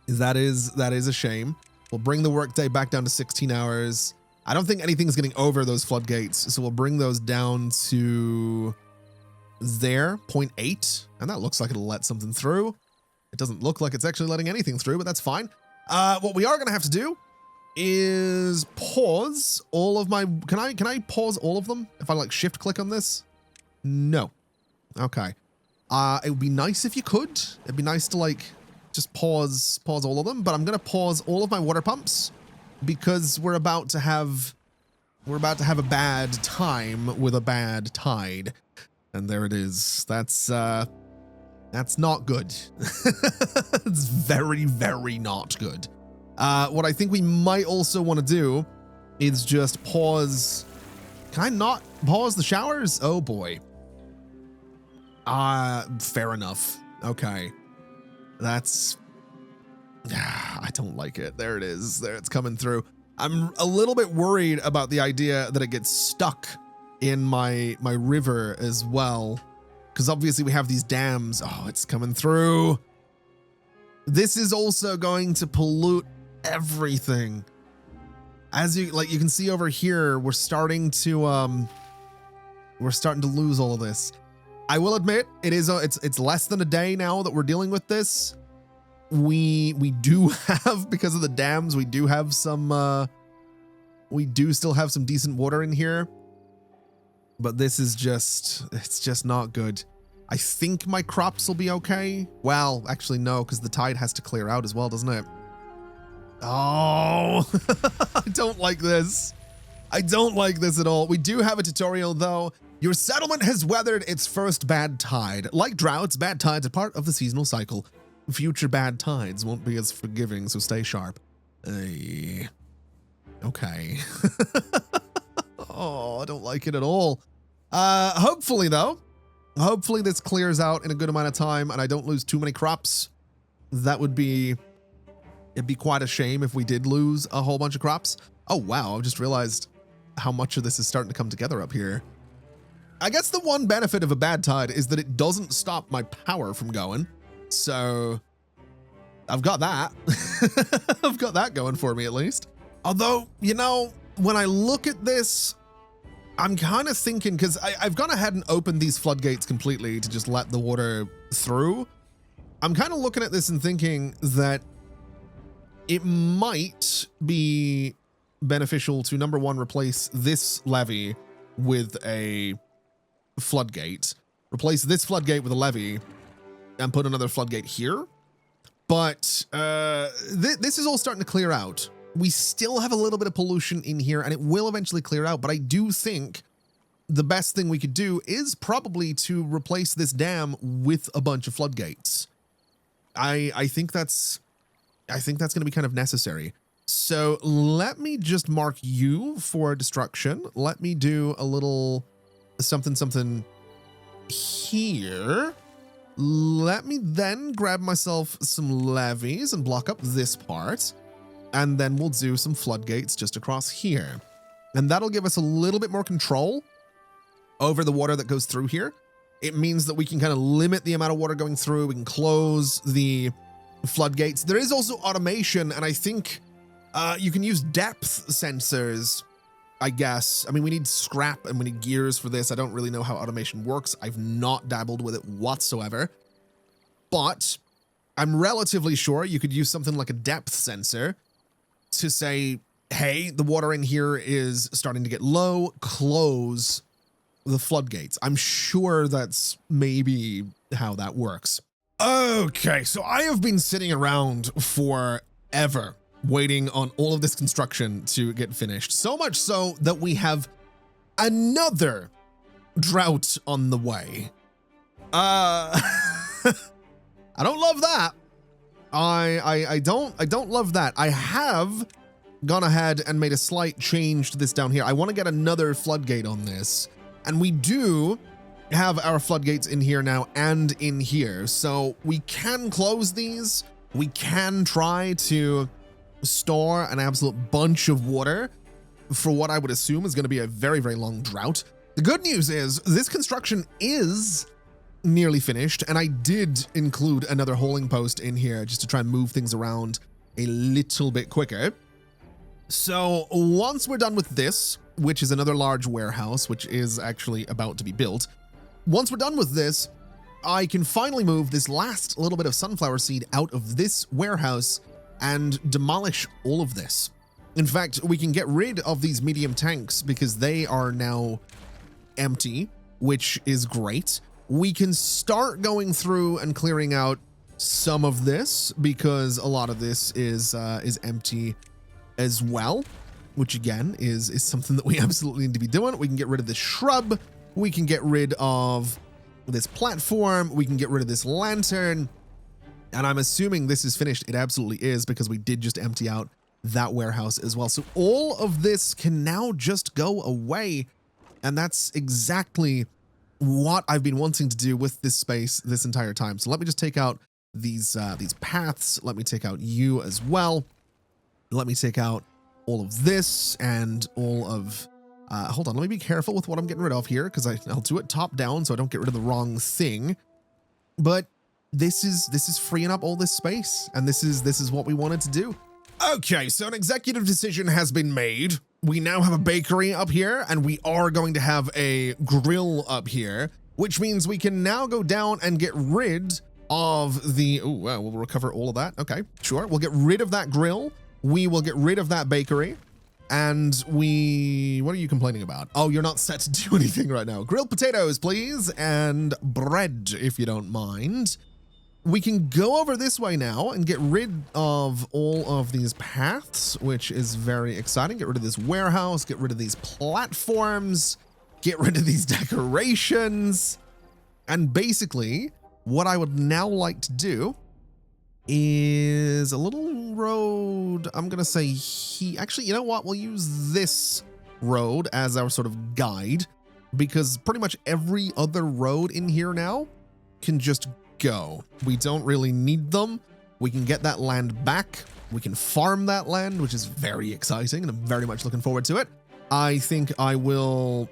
That is a shame. We'll bring the workday back down to 16 hours. I don't think anything's getting over those floodgates, so we'll bring those down to there, 0.8, and that looks like it'll let something through. It doesn't look like it's actually letting anything through, but that's fine. What we are going to have to do is pause all of my... Can I pause all of them if I like shift click on this? No. Okay. It would be nice if you could. It'd be nice to like just pause all of them, but I'm going to pause all of my water pumps because we're about to have a bad time with a bad tide. And there it is. That's not good. It's very, very not good. What I think we might also want to do is just pause. Can I not pause the showers? Oh boy. Fair enough. Okay. That's... I don't like it. There it is. There it's coming through. I'm a little bit worried about the idea that it gets stuck in my river as well, because obviously we have these dams. Oh, it's coming through. This is also going to pollute everything. As you can see over here, we're starting to lose all of this. I will admit it's less than a day now that we're dealing with this. We do have, because of the dams, we do have some we do still have some decent water in here. But this is it's just not good. I think my crops will be okay. Well, actually no, because the tide has to clear out as well, doesn't it? Oh, I don't like this. I don't like this at all. We do have a tutorial though. Your settlement has weathered its first bad tide. Like droughts, bad tides are part of the seasonal cycle. Future bad tides won't be as forgiving, so stay sharp. Okay. Oh, I don't like it at all. Hopefully though, hopefully this clears out in a good amount of time and I don't lose too many crops. It'd be quite a shame if we did lose a whole bunch of crops. Oh wow, I've just realized how much of this is starting to come together up here. I guess the one benefit of a bad tide is that it doesn't stop my power from going. So I've got that. I've got that going for me at least. Although, you know, when I look at this, I'm kind of thinking, because I've gone ahead and opened these floodgates completely to just let the water through. I'm kind of looking at this and thinking that it might be beneficial to, number one, replace this levee with a floodgate, replace this floodgate with a levee, and put another floodgate here. But this is all starting to clear out. We still have a little bit of pollution in here, and it will eventually clear out, but I do think the best thing we could do is probably to replace this dam with a bunch of floodgates. I think that's going to be kind of necessary. So let me just mark you for destruction. Let me do a little something here. Let me then grab myself some levees and block up this part. And then we'll do some floodgates just across here. And that'll give us a little bit more control over the water that goes through here. It means that we can kind of limit the amount of water going through. We can close the floodgates. There is also automation, and I think you can use depth sensors, I guess. I mean, we need scrap and we need gears for this. I don't really know how automation works. I've not dabbled with it whatsoever. But I'm relatively sure you could use something like a depth sensor to say, hey, the water in here is starting to get low, close the floodgates. I'm sure that's maybe how that works. Okay, so I have been sitting around forever waiting on all of this construction to get finished. So much so that we have another drought on the way. I don't love that. I don't love that. I have gone ahead and made a slight change to this down here. I want to get another floodgate on this. And we do have our floodgates in here now and in here. So we can close these. We can try to store an absolute bunch of water for what I would assume is going to be a very, very long drought. The good news is this construction is nearly finished, and I did include another holding post in here just to try and move things around a little bit quicker. So once we're done with this, which is another large warehouse, which is actually about to be built, once we're done with this, I can finally move this last little bit of sunflower seed out of this warehouse and demolish all of this. In fact, we can get rid of these medium tanks because they are now empty, which is great. We can start going through and clearing out some of this because a lot of this is empty as well, which again is something that we absolutely need to be doing. We can get rid of this shrub. We can get rid of this platform. We can get rid of this lantern. And I'm assuming this is finished. It absolutely is because we did just empty out that warehouse as well. So all of this can now just go away. And that's exactly what I've been wanting to do with this space this entire time. So let me just take out these paths. Let me take out you as well. Let me take out all of this and all of, hold on, let me be careful with what I'm getting rid of here because I'll do it top down so I don't get rid of the wrong thing. But this is freeing up all this space, and this is what we wanted to do. Okay, so an executive decision has been made. We now have a bakery up here, and we are going to have a grill up here, which means we can now go down and get rid of the, oh, well, we'll recover all of that. Okay, sure. We'll get rid of that grill. We will get rid of that bakery. And what are you complaining about? Oh, you're not set to do anything right now. Grilled potatoes, please, and bread, if you don't mind. We can go over this way now and get rid of all of these paths, which is very exciting. Get rid of this warehouse, get rid of these platforms, get rid of these decorations. And basically, what I would now like to do is a little road. I'm going to say actually, you know what? We'll use this road as our sort of guide because pretty much every other road in here now can just go. We don't really need them. We can get that land back. We can farm that land, which is very exciting, and I'm very much looking forward to it. I think I will,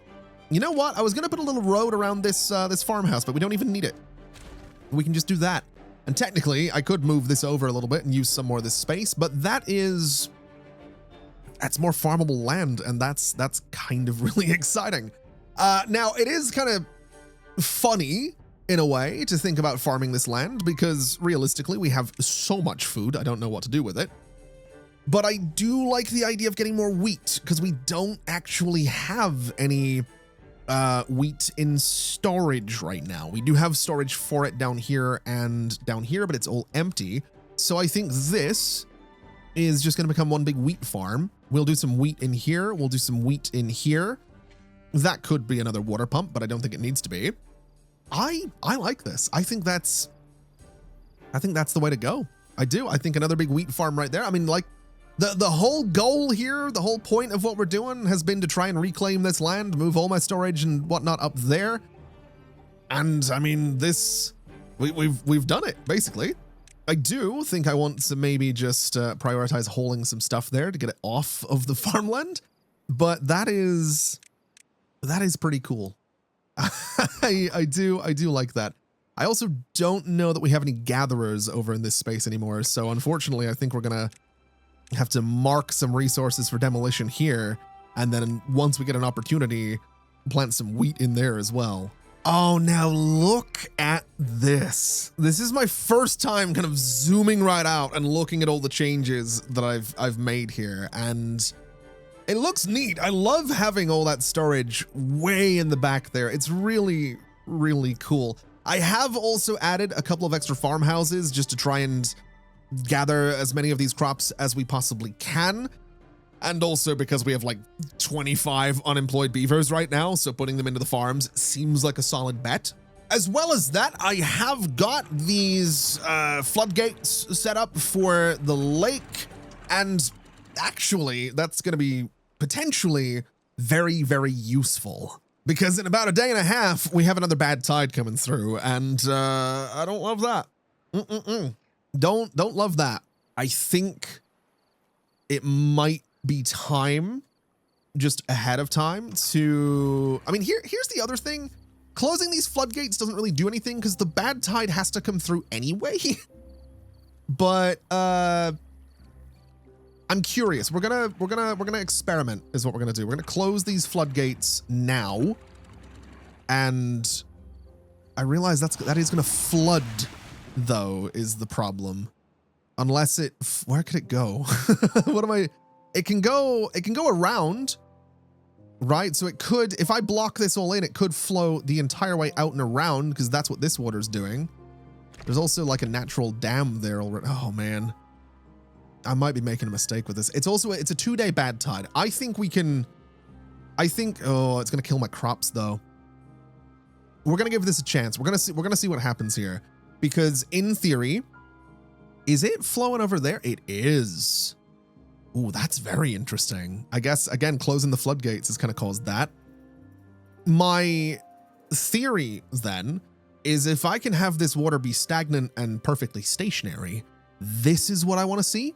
you know what? I was going to put a little road around this farmhouse, but we don't even need it. We can just do that. And technically, I could move this over a little bit and use some more of this space, but that's more farmable land, and that's kind of really exciting. Now, it is kind of funny, in a way, to think about farming this land, because realistically, we have so much food, I don't know what to do with it. But I do like the idea of getting more wheat, because we don't actually have any wheat in storage right now. We do have storage for it down here and down here, but it's all empty. So I think this is just going to become one big wheat farm. We'll do some wheat in here. We'll do some wheat in here. That could be another water pump, but I don't think it needs to be. I like this. I think that's the way to go. I do. I think another big wheat farm right there. I mean, like, the whole goal here, the whole point of what we're doing has been to try and reclaim this land, move all my storage and whatnot up there. And I mean, we've done it, basically. I do think I want to maybe just prioritize hauling some stuff there to get it off of the farmland. But that is pretty cool. I do like that. I also don't know that we have any gatherers over in this space anymore. So unfortunately, I think we're gonna have to mark some resources for demolition here. And then once we get an opportunity, plant some wheat in there as well. Oh, now look at this. This is my first time kind of zooming right out and looking at all the changes that I've made here. And it looks neat. I love having all that storage way in the back there. It's really, really cool. I have also added a couple of extra farmhouses just to try and gather as many of these crops as we possibly can. And also because we have like 25 unemployed beavers right now, so putting them into the farms seems like a solid bet. As well as that, I have got these floodgates set up for the lake, and actually that's going to be potentially very, very useful, because in about a day and a half, we have another bad tide coming through, and I don't love that. Don't love that. I think it might be time, just ahead of time, to... I mean, here's the other thing. Closing these floodgates doesn't really do anything because the bad tide has to come through anyway. But I'm curious. We're gonna experiment is what we're gonna do. We're gonna close these floodgates now, and I realize that is gonna flood, though, is the problem. Unless it, where could it go? What am I? It can go around, right? So it could, if I block this all in, it could flow the entire way out and around, because that's what this water's doing. There's also like a natural dam there already. Oh man, I might be making a mistake with this. It's also, it's a 2-day bad tide. I think, oh, it's gonna kill my crops though. We're gonna give this a chance. We're gonna see what happens here. Because in theory, is it flowing over there? It is. Ooh, that's very interesting. I guess, again, closing the floodgates has kind of caused that. My theory, then, is if I can have this water be stagnant and perfectly stationary, this is what I want to see.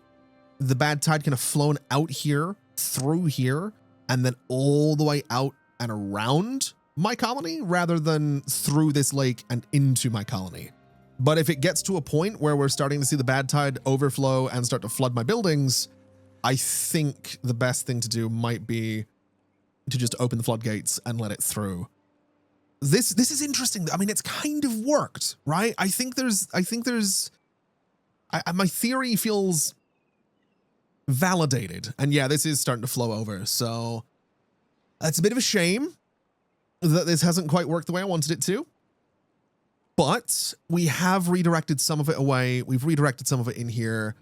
The bad tide kind of flown out here, through here, and then all the way out and around my colony, rather than through this lake and into my colony. But if it gets to a point where we're starting to see the bad tide overflow and start to flood my buildings, I think the best thing to do might be to just open the floodgates and let it through. This is interesting. I mean, it's kind of worked, right? I think my theory feels validated. And yeah, this is starting to flow over. So it's a bit of a shame that this hasn't quite worked the way I wanted it to. But we have redirected some of it away. We've redirected some of it in here.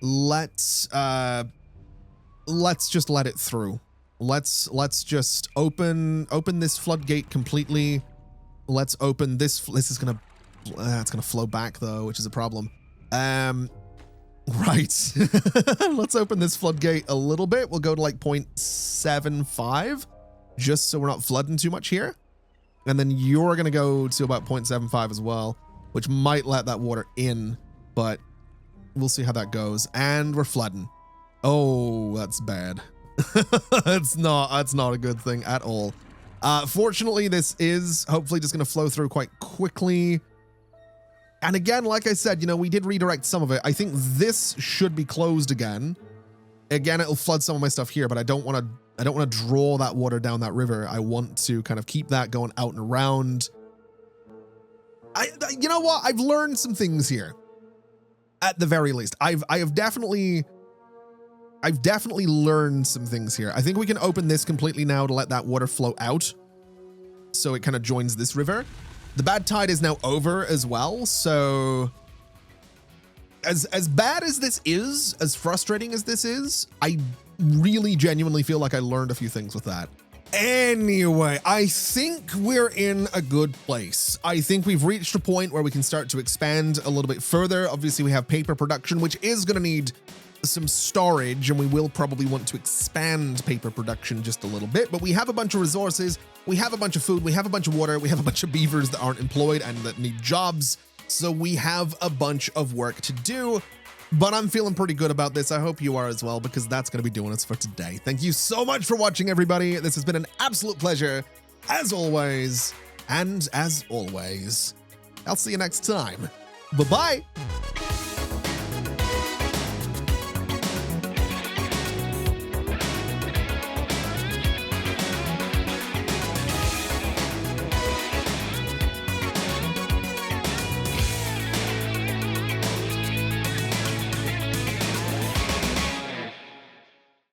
Let's just let it through. Let's just open this floodgate completely. Let's open this. This is gonna, it's gonna flow back though, which is a problem. Right. Let's open this floodgate a little bit. We'll go to like 0.75, just so we're not flooding too much here. And then you're going to go to about 0.75 as well, which might let that water in, but we'll see how that goes. And we're flooding. Oh, that's bad. That's not a good thing at all. Fortunately, this is hopefully just going to flow through quite quickly. And again, like I said, you know, we did redirect some of it. I think this should be closed again. Again, it'll flood some of my stuff here, but I don't want to draw that water down that river. I want to kind of keep that going out and around. You know what? I've learned some things here. At the very least, I've definitely learned some things here. I think we can open this completely now to let that water flow out, so it kind of joins this river. The bad tide is now over as well, so as bad as this is, as frustrating as this is, I really genuinely feel like I learned a few things with that. Anyway, I think we're in a good place. I think we've reached a point where we can start to expand a little bit further. Obviously, we have paper production, which is going to need some storage, and we will probably want to expand paper production just a little bit, but we have a bunch of resources, we have a bunch of food, we have a bunch of water, we have a bunch of beavers that aren't employed and that need jobs, so we have a bunch of work to do. But I'm feeling pretty good about this. I hope you are as well, because that's going to be doing us for today. Thank you so much for watching, everybody. This has been an absolute pleasure, as always. And as always, I'll see you next time. Bye-bye.